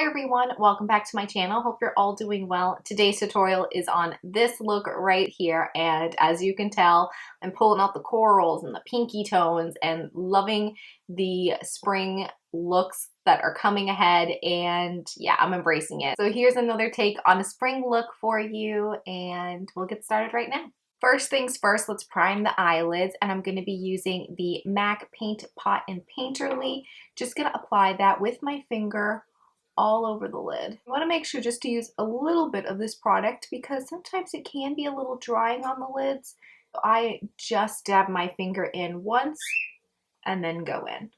everyone, welcome back to my channel. Hope you're all doing well. Today's tutorial is on this look right here, and as you can tell, I'm pulling out the corals and the pinky tones and loving the spring looks that are coming ahead, and yeah, I'm embracing it. So here's another take on a spring look for you, and we'll get started right now. First things first, let's prime the eyelids, and I'm going to be using the MAC Paint Pot and Painterly. Just going to apply that with my finger all over the lid. You want to make sure just to use a little bit of this product because sometimes it can be a little drying on the lids. I just dab my finger in once and then go in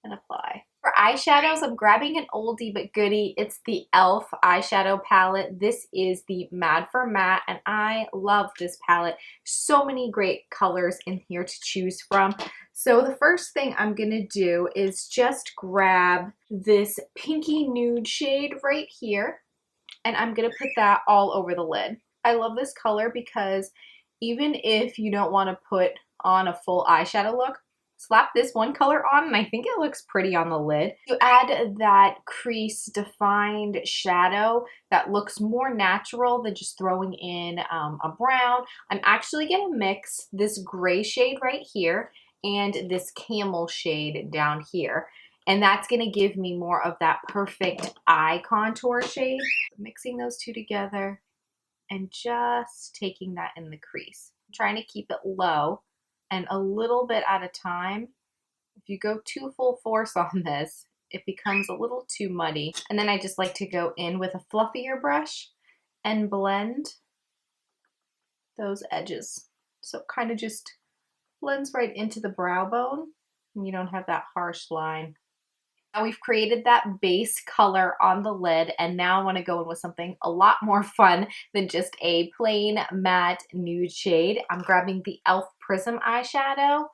and apply. For eyeshadows, I'm grabbing an oldie but goodie. It's the e.l.f. eyeshadow palette. This is the Mad for Matte, and I love this palette. So many great colors in here to choose from. So the first thing I'm gonna do is just grab this pinky nude shade right here, and I'm gonna put that all over the lid. I love this color because even if you don't want to put on a full eyeshadow look, slap this one color on and I think it looks pretty on the lid. You add that crease defined shadow that looks more natural than just throwing in a brown. I'm actually going to mix this gray shade right here and this camel shade down here. And that's going to give me more of that perfect eye contour shade. Mixing those two together and just taking that in the crease. I'm trying to keep it low and a little bit at a time. If you go too full force on this, it becomes a little too muddy. And then I just like to go in with a fluffier brush and blend those edges. So it kind of just blends right into the brow bone and you don't have that harsh line. Now we've created that base color on the lid, and now I want to go in with something a lot more fun than just a plain matte nude shade. I'm grabbing the e.l.f. Prism eyeshadow.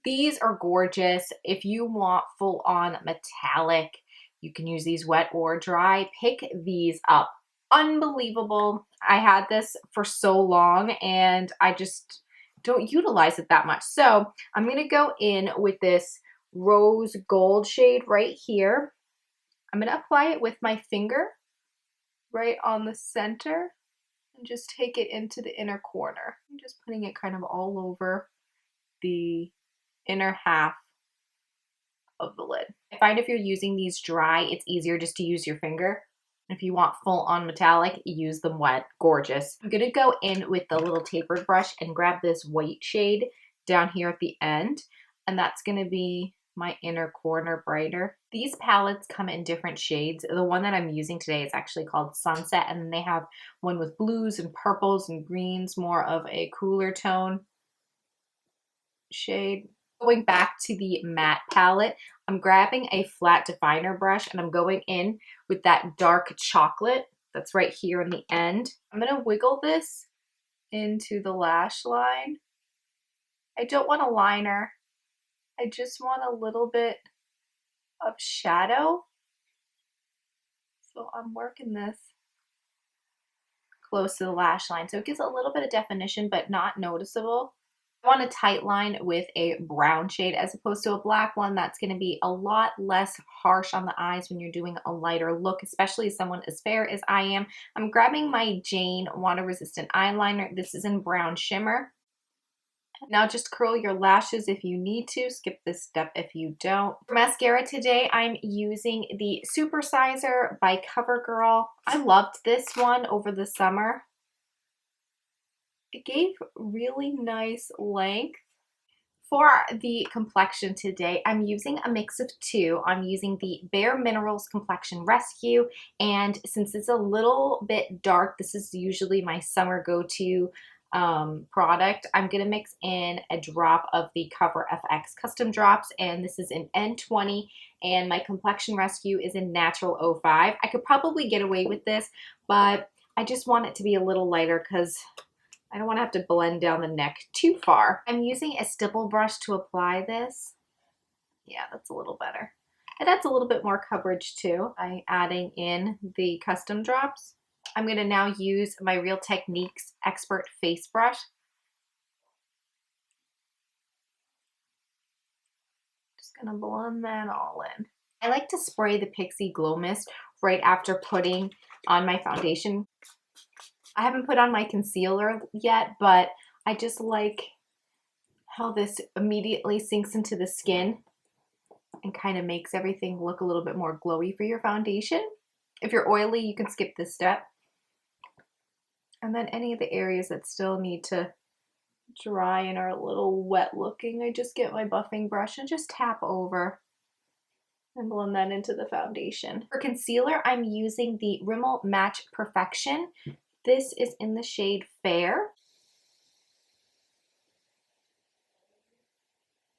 These are gorgeous. If you want full-on metallic, you can use these wet or dry. Pick these up. Unbelievable. I had this for so long and I just don't utilize it that much. So I'm going to go in with this rose gold shade right here. I'm going to apply it with my finger right on the center and just take it into the inner corner. I'm just putting it kind of all over the inner half of the lid. I find if you're using these dry, it's easier just to use your finger. If you want full on metallic, use them wet. Gorgeous. I'm going to go in with the little tapered brush and grab this white shade down here at the end, and that's going to be my inner corner brighter. These palettes come in different shades. The one that I'm using today is actually called Sunset, and then they have one with blues and purples and greens, more of a cooler tone shade. Going back to the matte palette, I'm grabbing a flat definer brush and I'm going in with that dark chocolate that's right here in the end. I'm going to wiggle this into the lash line. I don't want a liner. I just want a little bit of shadow. So I'm working this close to the lash line. So it gives a little bit of definition, but not noticeable. I want a tight line with a brown shade as opposed to a black one. That's going to be a lot less harsh on the eyes when you're doing a lighter look, especially as someone as fair as I am. I'm grabbing my Jane water resistant eyeliner. This is in brown shimmer. Now just curl your lashes if you need to. Skip this step if you don't. For mascara today, I'm using the Super Sizer by CoverGirl. I loved this one over the summer. It gave really nice length. For the complexion today, I'm using a mix of two. I'm using the BareMinerals Complexion Rescue, and since it's a little bit dark, this is usually my summer go-to product. I'm gonna mix in a drop of the CoverFx Custom Drops, and this is in N20, and my Complexion Rescue is in Natural 05. I could probably get away with this, but I just want it to be a little lighter because I don't want to have to blend down the neck too far. I'm using a stipple brush to apply this. Yeah, that's a little better. It adds a little bit more coverage too by adding in the custom drops. I'm going to now use my Real Techniques Expert Face Brush. Just going to blend that all in. I like to spray the Pixi Glow Mist right after putting on my foundation. I haven't put on my concealer yet, but I just like how this immediately sinks into the skin and kind of makes everything look a little bit more glowy for your foundation. If you're oily, you can skip this step. And then any of the areas that still need to dry and are a little wet looking, I just get my buffing brush and just tap over and blend that into the foundation. For concealer, I'm using the Rimmel Match Perfection. This is in the shade Fair.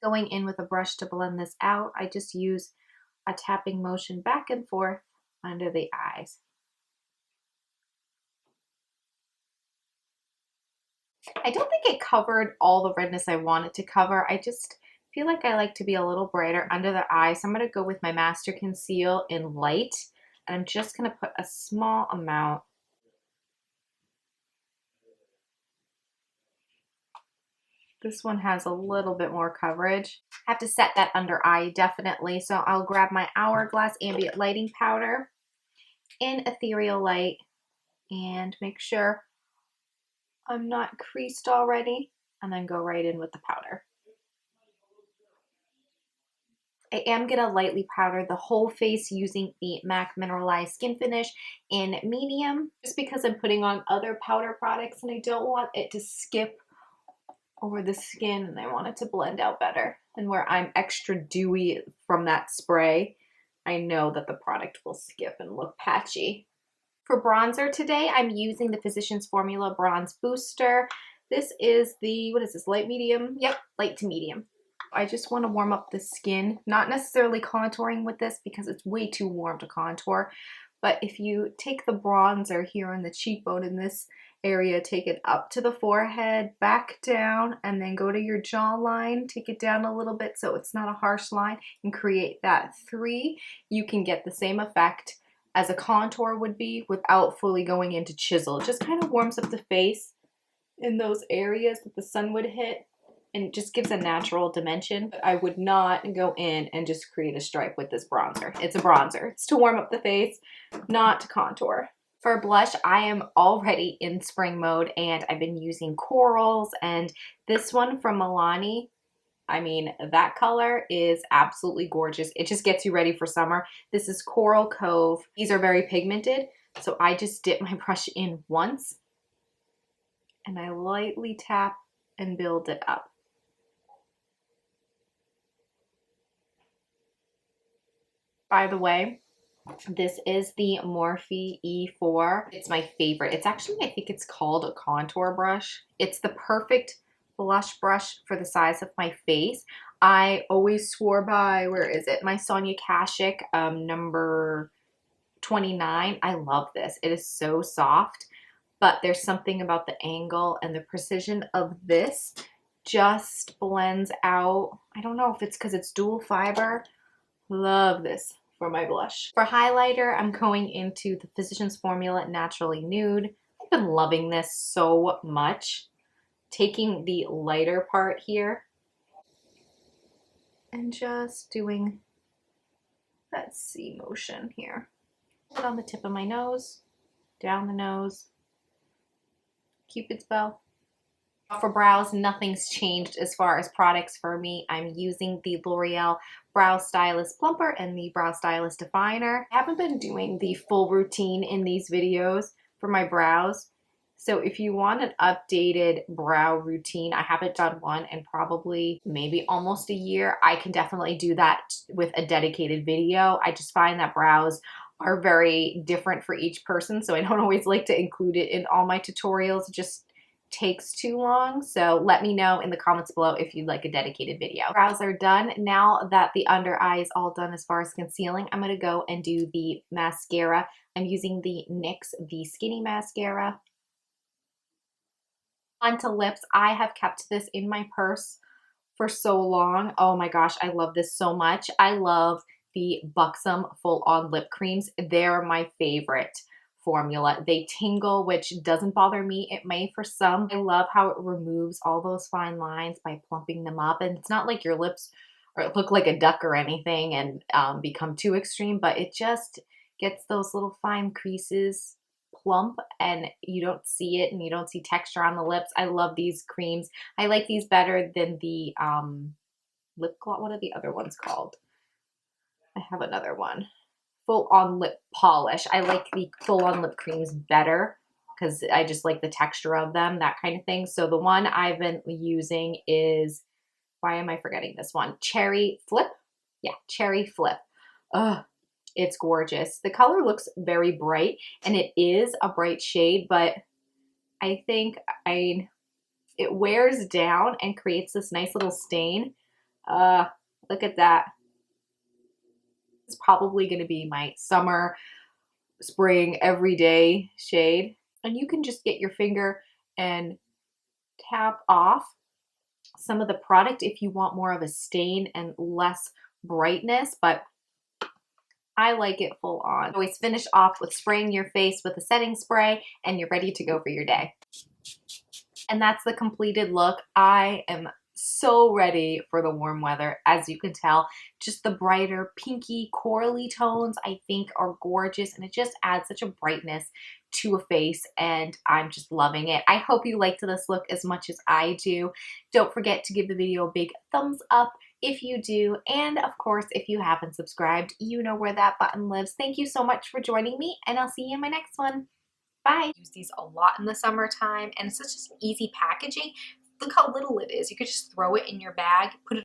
Going in with a brush to blend this out, I just use a tapping motion back and forth under the eyes. I don't think it covered all the redness I wanted to cover. I just feel like I like to be a little brighter under the eye. So I'm going to go with my Master Conceal in Light. And I'm just going to put a small amount. This one has a little bit more coverage. I have to set that under eye definitely. So I'll grab my Hourglass Ambient Lighting Powder in Ethereal Light and make sure I'm not creased already, and then go right in with the powder. I am going to lightly powder the whole face using the MAC Mineralize Skin Finish in medium, just because I'm putting on other powder products and I don't want it to skip over the skin and I want it to blend out better. And where I'm extra dewy from that spray, I know that the product will skip and look patchy. For bronzer today, I'm using the Physicians Formula Bronze Booster. This is the, what is this, light medium? Yep, light to medium. I just want to warm up the skin, not necessarily contouring with this because it's way too warm to contour. But if you take the bronzer here on the cheekbone in this area, take it up to the forehead, back down, and then go to your jawline, take it down a little bit so it's not a harsh line, and create that 3, you can get the same effect as a contour would be without fully going into chisel. It just kind of warms up the face in those areas that the sun would hit and just gives a natural dimension. But I would not go in and just create a stripe with this bronzer. It's a bronzer. It's to warm up the face, not to contour. For blush, I am already in spring mode and I've been using corals, and this one from Milani, I mean, that color is absolutely gorgeous. It just gets you ready for summer. This is Coral Cove. These are very pigmented, so I just dip my brush in once and I lightly tap and build it up. By the way, this is the Morphe E4. It's my favorite. It's actually, I think it's called a contour brush. It's the perfect blush brush for the size of my face. I always swore by, where is it? My Sonia Kashuk number 29. I love this. It is so soft, but there's something about the angle and the precision of this just blends out. I don't know if it's because it's dual fiber. Love this for my blush. For highlighter, I'm going into the Physicians Formula Naturally Nude. I've been loving this so much. Taking the lighter part here and just doing that C motion here. Put on the tip of my nose, down the nose, Cupid's bow. For brows, nothing's changed as far as products for me. I'm using the L'Oreal Brow Stylist Plumper and the Brow Stylist Definer. I haven't been doing the full routine in these videos for my brows. So if you want an updated brow routine, I haven't done one in probably maybe almost a year. I can definitely do that with a dedicated video. I just find that brows are very different for each person, so I don't always like to include it in all my tutorials. It just takes too long. So let me know in the comments below if you'd like a dedicated video. Brows are done. Now that the under eye is all done as far as concealing, I'm going to go and do the mascara. I'm using the NYX The Skinny Mascara. Onto lips, I have kept this in my purse for so long. Oh my gosh, I love this so much. I love the Buxom full-on lip creams. They're my favorite formula. They tingle, which doesn't bother me. It may for some. I love how it removes all those fine lines by plumping them up. And it's not like your lips look like a duck or anything and become too extreme, but it just gets those little fine creases plump and you don't see it and you don't see texture on the lips. I love these creams. I like these better than the lip gloss. What are the other ones called? I have another one. Full on lip polish. I like the full on lip creams better because I just like the texture of them, that kind of thing. So the one I've been using is, why am I forgetting this one? Cherry Flip. Yeah, Cherry Flip. Ugh, it's gorgeous. The color looks very bright and it is a bright shade, but I think it wears down and creates this nice little stain. Look at that. It's probably going to be my summer, spring, everyday shade. And you can just get your finger and tap off some of the product if you want more of a stain and less brightness, but I like it full on. Always finish off with spraying your face with a setting spray and you're ready to go for your day. And that's the completed look. I am so ready for the warm weather. As you can tell, just the brighter pinky corally tones I think are gorgeous, and it just adds such a brightness to a face, and I'm just loving it. I hope you liked this look as much as I do. Don't forget to give the video a big thumbs up if you do, and of course if you haven't subscribed, you know where that button lives. Thank you so much for joining me, and I'll see you in my next one. Bye. I use these a lot in the summertime, and it's such an easy packaging. Look how little it is. You could just throw it in your bag, put it